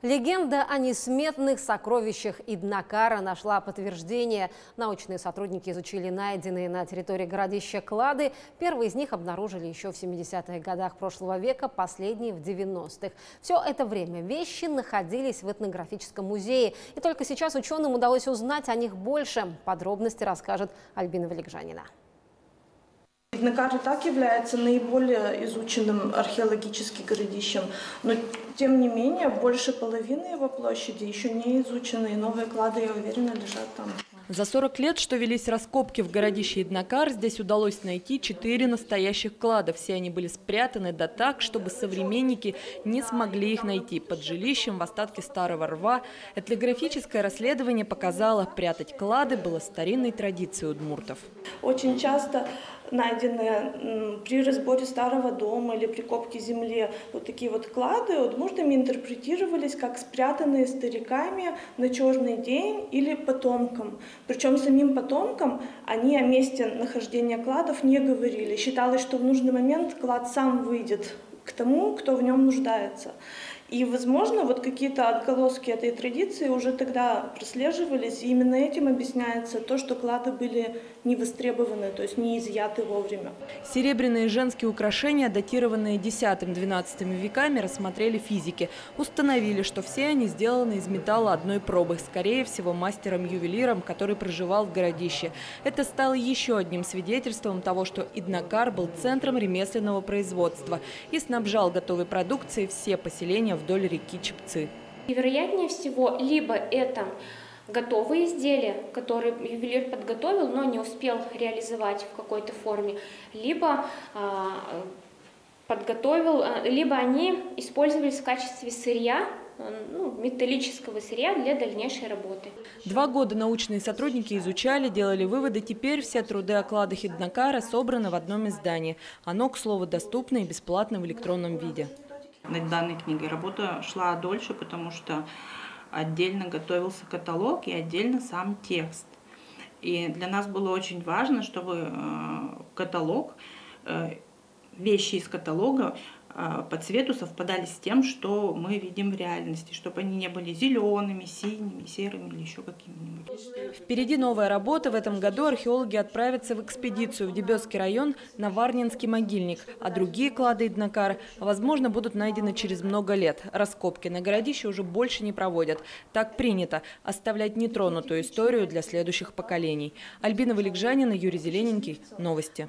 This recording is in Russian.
Легенда о несметных сокровищах Иднакара нашла подтверждение. Научные сотрудники изучили найденные на территории городища клады. Первые из них обнаружили еще в 70-х годах прошлого века, последние в 90-х. Все это время вещи находились в этнографическом музее. И только сейчас ученым удалось узнать о них больше. Подробности расскажет Альбина Валикжанина. Иднакар и так является наиболее изученным археологическим городищем, но тем не менее больше половины его площади еще не изучены, и новые клады, я уверена, лежат там. За 40 лет, что велись раскопки в городище Иднакар, здесь удалось найти 4 настоящих клада. Все они были спрятаны да так, чтобы современники не смогли их найти под жилищем в остатке старого рва. Этнографическое расследование показало, прятать клады было старинной традицией удмуртов. Очень часто найденные при разборе старого дома или при копке земли вот такие вот клады удмуртами интерпретировались как спрятанные стариками на черный день или потомкам. Причем самим потомкам они о месте нахождения кладов не говорили. Считалось, что в нужный момент клад сам выйдет к тому, кто в нем нуждается. И, возможно, вот какие-то отголоски этой традиции уже тогда прослеживались, и именно этим объясняется то, что клады были не востребованы, то есть не изъяты вовремя. Серебряные женские украшения, датированные X-XII веками, рассмотрели физики. Установили, что все они сделаны из металла одной пробы, скорее всего, мастером-ювелиром, который проживал в городище. Это стало еще одним свидетельством того, что Иднакар был центром ремесленного производства и снабжал готовой продукцией все поселения вдоль реки Чепцы. И вероятнее всего, либо это готовые изделия, которые ювелир подготовил, но не успел реализовать в какой-то форме, либо либо они использовались в качестве сырья, металлического сырья для дальнейшей работы. 2 года научные сотрудники изучали, делали выводы. Теперь все труды о кладах Иднакара собраны в одном издании. Оно, к слову, доступно и бесплатно в электронном виде. Над данной книгой работа шла дольше, потому что отдельно готовился каталог и отдельно сам текст. И для нас было очень важно, чтобы каталог, вещи из каталога по цвету совпадали с тем, что мы видим в реальности, чтобы они не были зелеными, синими, серыми или еще какими-нибудь. Впереди новая работа. В этом году археологи отправятся в экспедицию в Дебесский район на Варнинский могильник. А другие клады Иднакара, возможно, будут найдены через много лет. Раскопки на городище уже больше не проводят. Так принято – оставлять нетронутую историю для следующих поколений. Альбина Валикжанина, Юрий Зелененький. Новости.